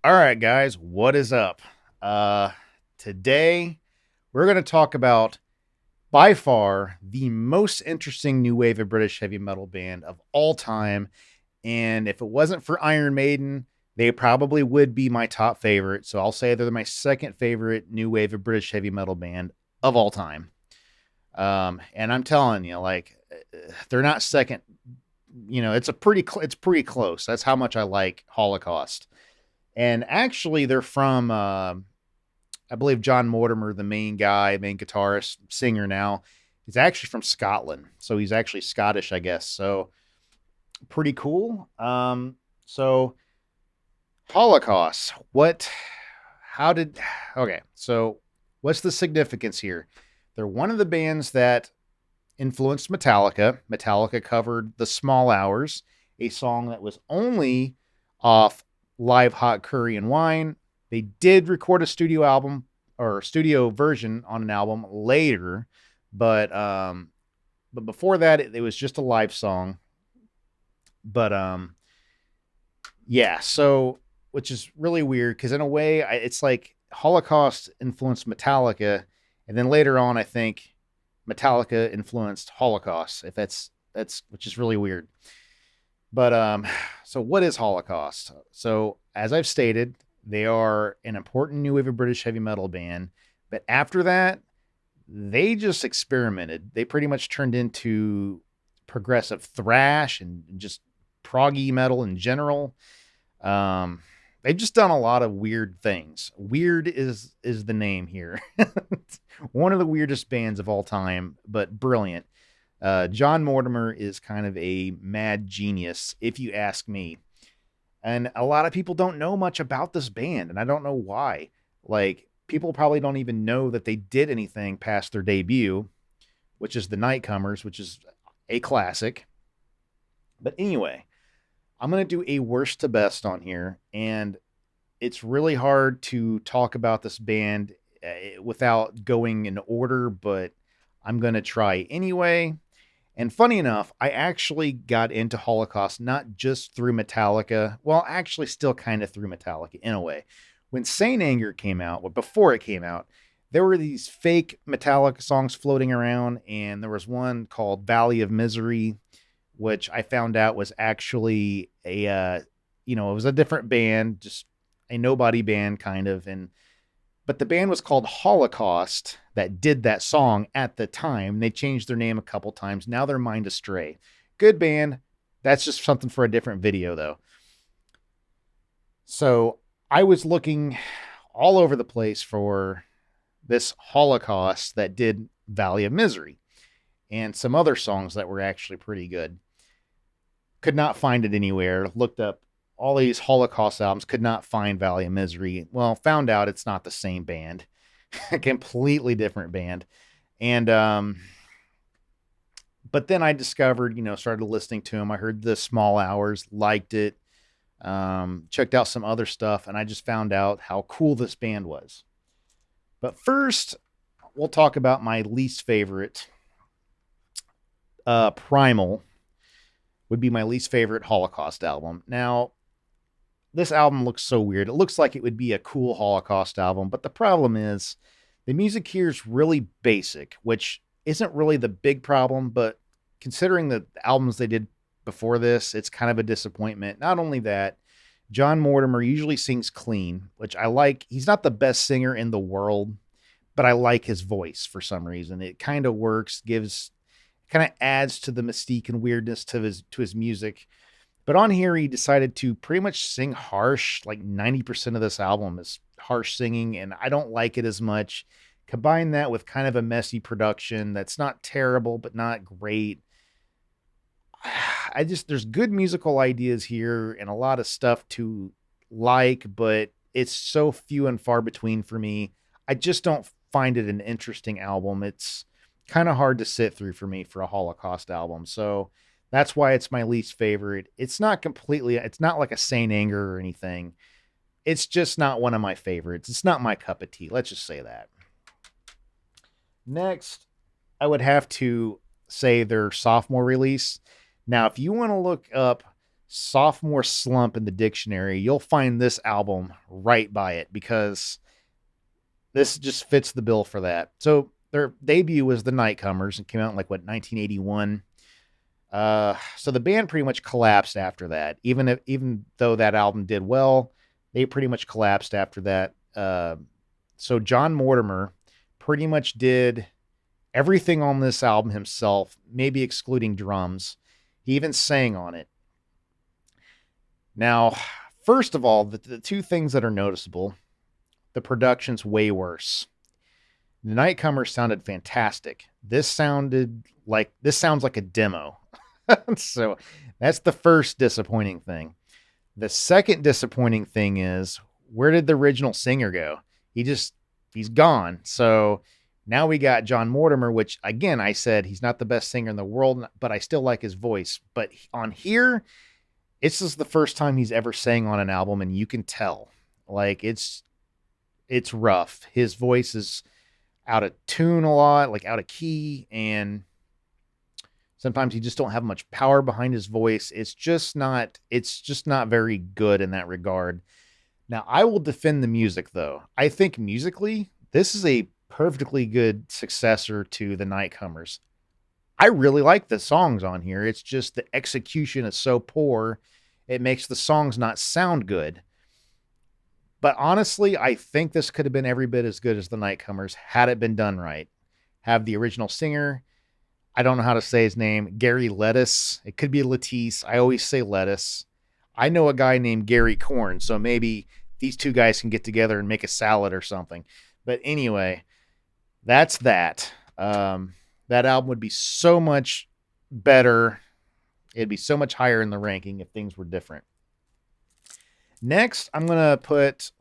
All right, guys, what is up? Today we're going to talk about by far the most interesting new wave of British heavy metal band of all time. And if it wasn't for Iron Maiden, they probably would be my top favorite. So I'll say they're my second favorite new wave of British heavy metal band of all time. And I'm telling you, like, they're not second. It's pretty close. That's how much I like Holocaust. And actually, they're from, I believe, John Mortimer, the main guy, main guitarist, singer now. He's actually from Scotland. So he's actually Scottish, I guess. So pretty cool. So Holocaust. Okay. So what's the significance here? They're one of the bands that influenced Metallica. Metallica covered The Small Hours, a song that was only off Live Hot Curry and Wine. They did record a studio album or studio version on an album later, but before that it was just a live song. But yeah, so which is really weird because in a way it's like Holocaust influenced Metallica, and then later on I think Metallica influenced Holocaust. If that's which is really weird. But so what is Holocaust? So as I've stated, they are an important new wave of British heavy metal band. But after that, they just experimented. They pretty much turned into progressive thrash and just proggy metal in general. Um, they've just done a lot of weird things. Weird is the name here. One of the weirdest bands of all time, but brilliant. John Mortimer is kind of a mad genius, if you ask me. And a lot of people don't know much about this band, and I don't know why. Like, people probably don't even know that they did anything past their debut, which is The Nightcomers, which is a classic. But anyway, I'm going to do a worst to best on here, and it's really hard to talk about this band without going in order, but I'm going to try anyway. And funny enough, I actually got into Holocaust not just through Metallica. Well, actually, still kind of through Metallica in a way. When Saint Anger came out, well, before it came out, there were these fake Metallica songs floating around, and there was one called Valley of Misery, which I found out was actually it was a different band, just a nobody band kind of, but the band was called Holocaust that did that song at the time. They changed their name a couple times. Now they're Mind Astray. Good band. That's just something for a different video, though. So I was looking all over the place for this Holocaust that did Valley of Misery and some other songs that were actually pretty good. Could not find it anywhere. Looked up all these Holocaust albums, could not find Valley of Misery. Well, found out it's not the same band. A completely different band. And but then I discovered, started listening to them. I heard The Small Hours, liked it, checked out some other stuff, and I just found out how cool this band was. But first, we'll talk about my least favorite. Primal would be my least favorite Holocaust album. Now, this album looks so weird. It looks like it would be a cool Holocaust album, but the problem is the music here is really basic, which isn't really the big problem, but considering the albums they did before this, it's kind of a disappointment. Not only that, John Mortimer usually sings clean, which I like. He's not the best singer in the world, but I like his voice for some reason. It kind of works, kind of adds to the mystique and weirdness to his music. But on here, he decided to pretty much sing harsh. Like 90% of this album is harsh singing, and I don't like it as much. Combine that with kind of a messy production that's not terrible, but not great. There's good musical ideas here and a lot of stuff to like, but it's so few and far between for me. I just don't find it an interesting album. It's kind of hard to sit through for me for a Holocaust album. So that's why it's my least favorite. It's not like a Saint Anger or anything. It's just not one of my favorites. It's not my cup of tea. Let's just say that. Next, I would have to say their sophomore release. Now, if you want to look up sophomore slump in the dictionary, you'll find this album right by it, because this just fits the bill for that. So their debut was the Nightcomers and came out in like, what, 1981. So the band pretty much collapsed after that. Even though that album did well, they pretty much collapsed after that. So John Mortimer pretty much did everything on this album himself, maybe excluding drums. He even sang on it. Now, first of all, the two things that are noticeable: the production's way worse. The Nightcomers sounded fantastic. This sounds like a demo. So that's the first disappointing thing. The second disappointing thing is, where did the original singer go? He's gone. So now we got John Mortimer, which, again, I said he's not the best singer in the world, but I still like his voice. But on here, it's just the first time he's ever sang on an album, and you can tell. Like, it's rough. His voice is out of tune a lot, like out of key, and sometimes he just don't have much power behind his voice. It's just not very good in that regard. Now, I will defend the music, though. I think musically, this is a perfectly good successor to the Nightcomers. I really like the songs on here. It's just the execution is so poor, it makes the songs not sound good. But honestly, I think this could have been every bit as good as the Nightcomers had it been done right. Have the original singer, I don't know how to say his name, Gary Lettuce. It could be Lattice. I always say Lettuce. I know a guy named Gary Corn, so maybe these two guys can get together and make a salad or something. But anyway, that's that. That album would be so much better. It'd be so much higher in the ranking if things were different. Next, I'm going to put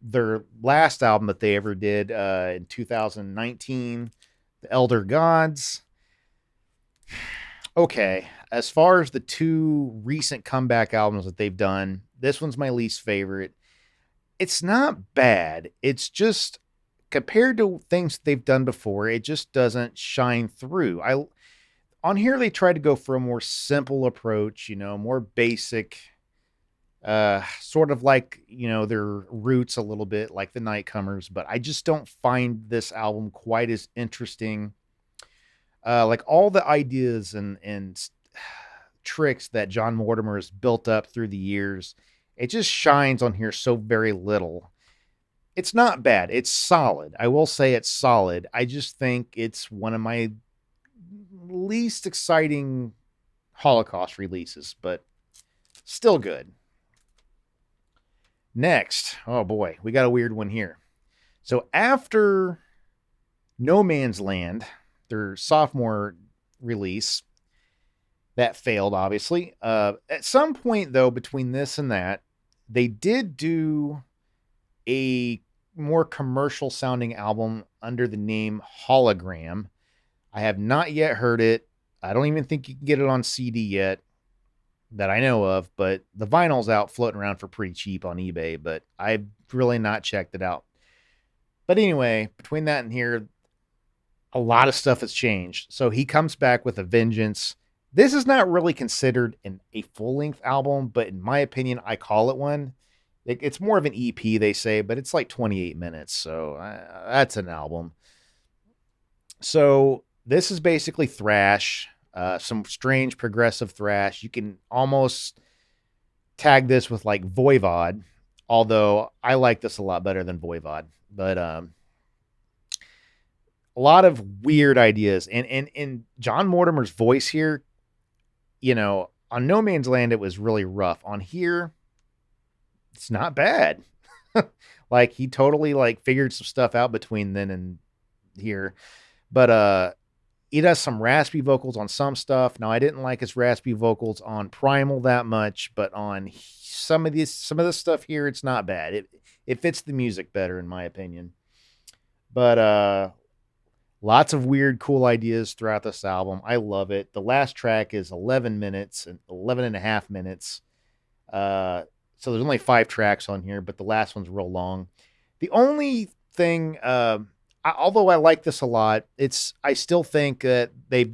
their last album that they ever did in 2019, The Elder Gods. Okay, as far as the two recent comeback albums that they've done, this one's my least favorite. It's not bad. It's just, compared to things they've done before, it just doesn't shine through. On here, they tried to go for a more simple approach, more basic, sort of like, their roots a little bit, like the Nightcomers, but I just don't find this album quite as interesting. Like all the ideas and tricks that John Mortimer has built up through the years, it just shines on here so very little. It's not bad. It's solid. I will say it's solid. I just think it's one of my least exciting Holocaust releases, but still good. Next, oh boy, we got a weird one here. So after No Man's Land, their sophomore release, that failed, obviously. At some point, though, between this and that, they did do a more commercial sounding album under the name Hologram. I have not yet heard it. I don't even think you can get it on CD yet that I know of, but the vinyl's out floating around for pretty cheap on eBay, but I've really not checked it out. But anyway, between that and here, a lot of stuff has changed. So he comes back with a vengeance. This is not really considered a full-length album, but in my opinion, I call it one. It's more of an EP, they say, but it's like 28 minutes, so that's an album. So this is basically thrash, some strange progressive thrash. You can almost tag this with like Voivod, although I like this a lot better than Voivod. But a lot of weird ideas. And John Mortimer's voice here, on No Man's Land, it was really rough. On here, it's not bad. Like, he totally figured some stuff out between then and here. But he does some raspy vocals on some stuff. Now, I didn't like his raspy vocals on Primal that much, but on some of this stuff here, it's not bad. It fits the music better, in my opinion. But lots of weird, cool ideas throughout this album. I love it. The last track is 11 minutes and 11 and a half minutes. So there's only 5 tracks on here, but the last one's real long. The only thing, although I like this a lot, I still think that they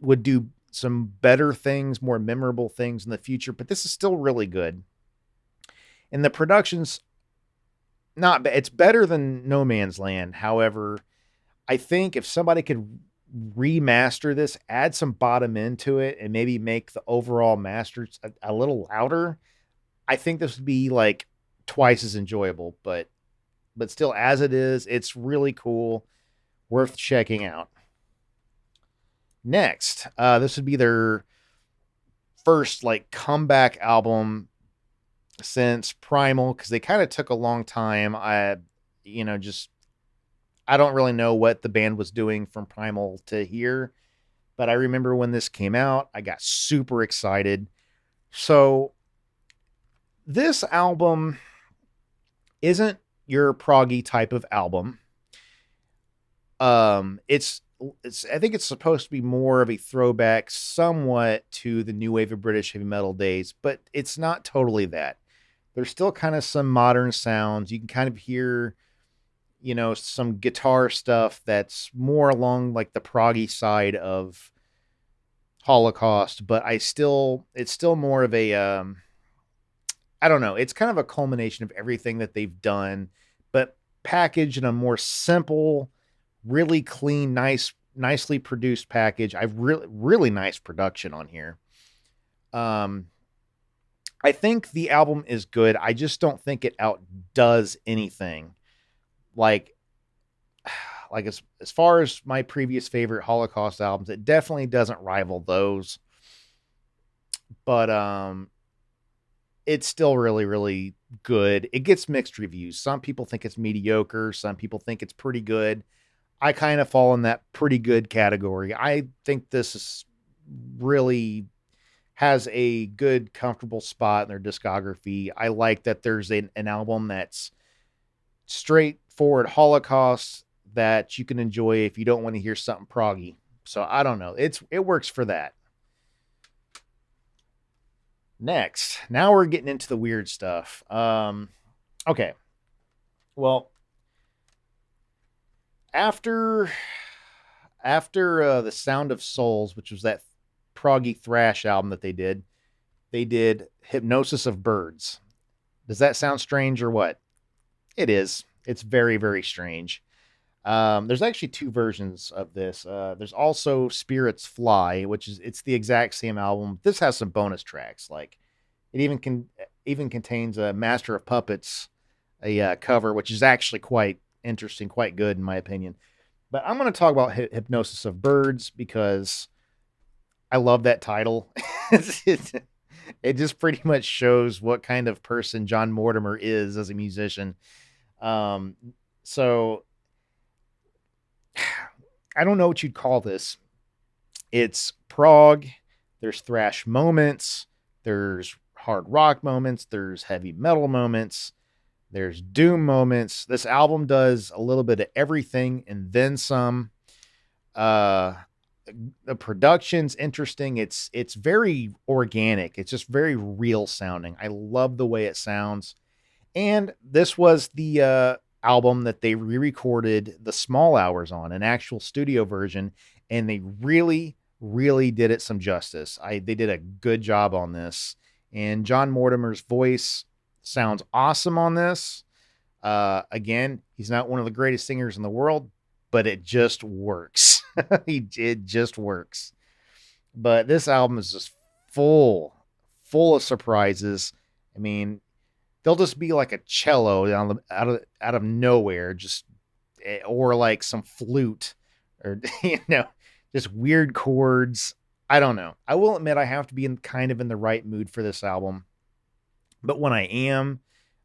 would do some better things, more memorable things in the future, but this is still really good. And the production's not bad. It's better than No Man's Land. However, I think if somebody could remaster this, add some bottom into it, and maybe make the overall masters a little louder, I think this would be like twice as enjoyable. But still, as it is, it's really cool, worth checking out. Next, this would be their first like comeback album since Primal, because they kind of took a long time. Just I don't really know what the band was doing from Primal to here, but I remember when this came out, I got super excited. So this album isn't your proggy type of album. It's I think it's supposed to be more of a throwback somewhat to the new wave of British heavy metal days, but it's not totally that. There's still kind of some modern sounds. You can kind of hear, some guitar stuff that's more along like the proggy side of Holocaust, but it's still more of a, I don't know. It's kind of a culmination of everything that they've done, but packaged in a more simple, really clean, nicely produced package. I've really nice production on here. I think the album is good. I just don't think it outdoes anything. Like as far as my previous favorite Holocaust albums, it definitely doesn't rival those. But it's still really, really good. It gets mixed reviews. Some people think it's mediocre. Some people think it's pretty good. I kind of fall in that pretty good category. I think this is really has a good, comfortable spot in their discography. I like that there's an album that's straightforward Holocaust that you can enjoy if you don't want to hear something proggy. So I don't know. It works for that. Next, now we're getting into the weird stuff. Okay. Well, after the Sound of Souls, which was that proggy thrash album that they did Hypnosis of Birds. Does that sound strange or what? It is. It's very, very strange. There's actually two versions of this. There's also Spirits Fly, it's the exact same album. This has some bonus tracks. Like it even contains a Master of Puppets, a cover, which is actually quite interesting, quite good in my opinion. But I'm going to talk about Hypnosis of Birds because I love that title. It just pretty much shows what kind of person John Mortimer is as a musician. So I don't know what you'd call this. It's prog. There's thrash moments. There's hard rock moments. There's heavy metal moments. There's doom moments. This album does a little bit of everything and then some. The production's interesting. It's very organic. It's just very real sounding. I love the way it sounds. And this was the album that they re-recorded the Small Hours on, an actual studio version, and they really, really did it some justice. They did a good job on this, and John Mortimer's voice sounds awesome on this. Again, he's not one of the greatest singers in the world, but it just works. It just works. But this album is just full of surprises. I mean, they'll just be like a cello out of nowhere, or like some flute, or just weird chords. I don't know. I will admit I have to be in the right mood for this album. But when I am,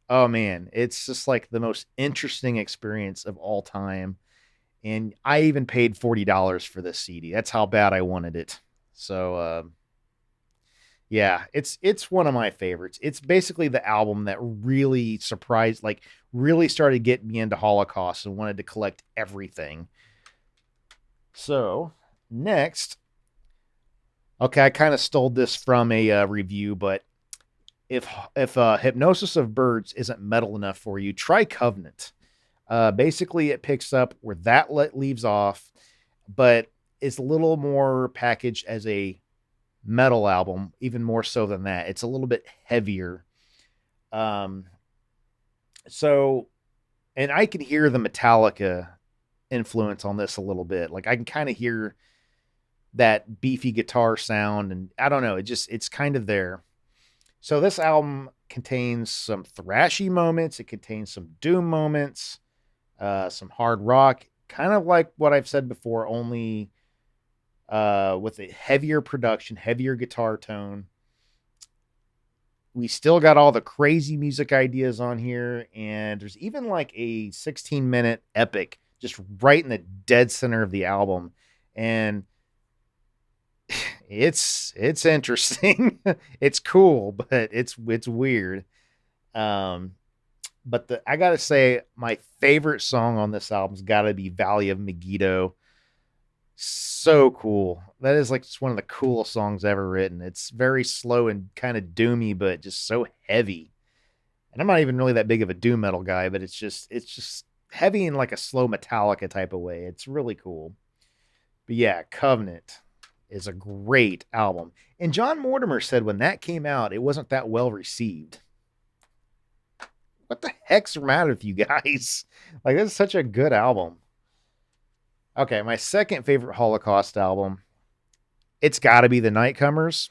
oh man, it's just like the most interesting experience of all time. And I even paid $40 for this CD. That's how bad I wanted it. So, yeah, it's one of my favorites. It's basically the album that really really started getting me into Holocaust and wanted to collect everything. So, next, okay, I kind of stole this from a review, but if Hypnosis of Birds isn't metal enough for you, try Covenant. Basically, it picks up where that leaves off, but it's a little more packaged as a metal album, even more so than that. It's a little bit heavier. Um, so, and I can hear the Metallica influence on this a little bit. Like I can kind of hear that beefy guitar sound, and I don't know, it's kind of there. So this album contains some thrashy moments, it contains some doom moments, some hard rock, kind of like what I've said before, only with a heavier production, heavier guitar tone. We still got all the crazy music ideas on here, and there's even like a 16-minute epic just right in the dead center of the album. And it's interesting. It's cool, but it's weird. Um, but I gotta say, my favorite song on this album's gotta be Valley of Megiddo. So cool. That is like just one of the coolest songs ever written. It's very slow and kind of doomy, but just so heavy. And I'm not even really that big of a doom metal guy, but it's just heavy in like a slow Metallica type of way. It's really cool. But yeah, Covenant is a great album. And John Mortimer said when that came out, it wasn't that well received. What the heck's the matter with you guys? Like, this is such a good album. Okay, my second favorite Holocaust album, it's got to be The Nightcomers.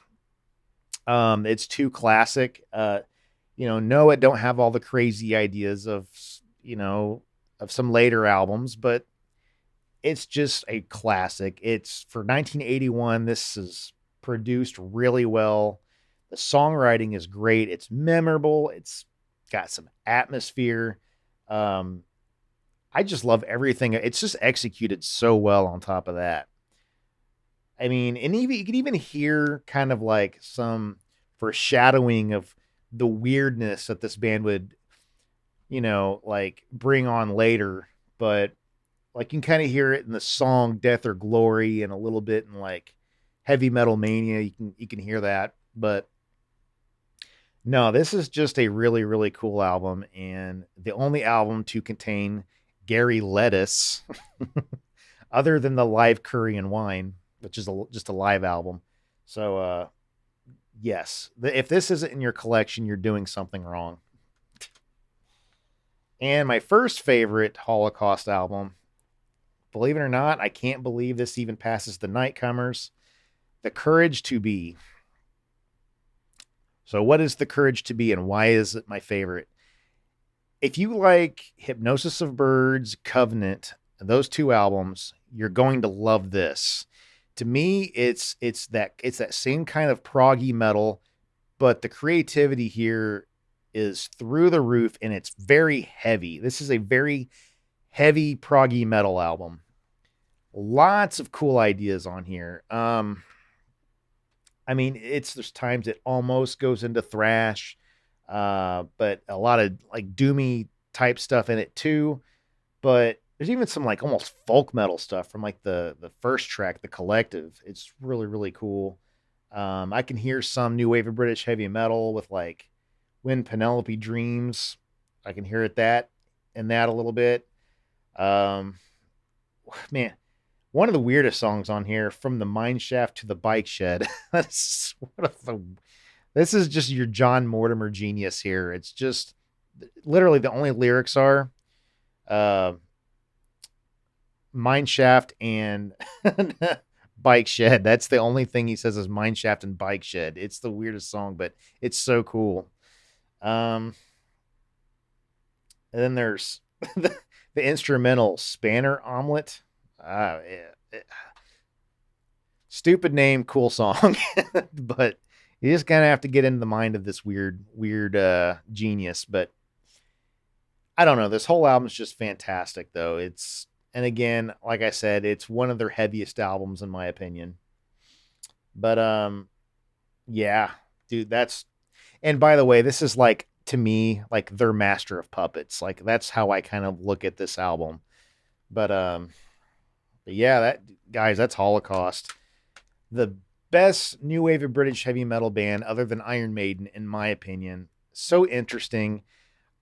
It's too classic. No, it don't have all the crazy ideas of, of some later albums, but it's just a classic. It's for 1981. This is produced really well. The songwriting is great. It's memorable. It's got some atmosphere. I just love everything. It's just executed so well on top of that. I mean, and even you can even hear kind of like some foreshadowing of the weirdness that this band would, like bring on later. But like you can kind of hear it in the song Death or Glory and a little bit in like Heavy Metal Mania. You can hear that. But no, this is just a really, really cool album, and the only album to contain Gary Lettuce other than the live Curry and Wine, which is just a live album. So, yes, if this isn't in your collection, you're doing something wrong. And my first favorite Holocaust album, believe it or not, I can't believe this even passes the Nightcomers, The Courage to Be. So what is The Courage to Be, and why is it my favorite? If you like Hypnosis of Birds, Covenant, those two albums, you're going to love this. To me, it's that same kind of proggy metal, but the creativity here is through the roof, and it's very heavy. This is a very heavy proggy metal album. Lots of cool ideas on here. I mean, there's times it almost goes into thrash, but a lot of like doomy type stuff in it too. But there's even some like almost folk metal stuff from like the first track, The Collective. It's really, really cool. I can hear some new wave of British heavy metal with like When Penelope Dreams. I can hear that a little bit. Man, one of the weirdest songs on here, From the Mine Shaft to the Bike Shed. This is just your John Mortimer genius here. It's just literally the only lyrics are mine shaft and bike shed. That's the only thing he says is mine shaft and bike shed. It's the weirdest song, but it's so cool. And then there's the instrumental Spanner Omelet. Stupid name, cool song. But you just kind of have to get into the mind of this weird genius. But I don't know. This whole album is just fantastic, though. And again, like I said, it's one of their heaviest albums in my opinion. But yeah, dude, and by the way, this is like, to me, like their Master of Puppets. Like that's how I kind of look at this album. But yeah, that's Holocaust. The best new wave of British heavy metal band other than Iron Maiden, in my opinion. So interesting.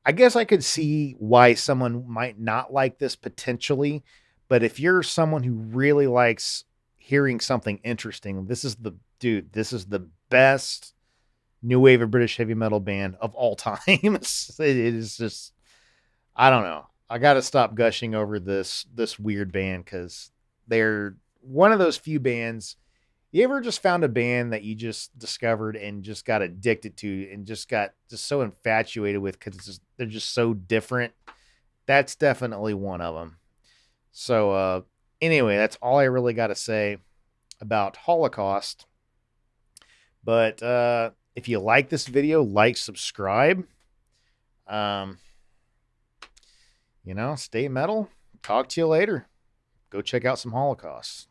I guess I could see why someone might not like this potentially, but if you're someone who really likes hearing something interesting. This is the dude. This is the best new wave of British heavy metal band of all time. It is just, I don't know. I got to stop gushing over this weird band because they're one of those few bands. You ever just found a band that you just discovered and just got addicted to and just got just so infatuated with because they're just so different? That's definitely one of them. So anyway, that's all I really got to say about Holocaust. But if you like this video, like, subscribe. Stay metal. Talk to you later. Go check out some Holocaust.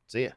See ya.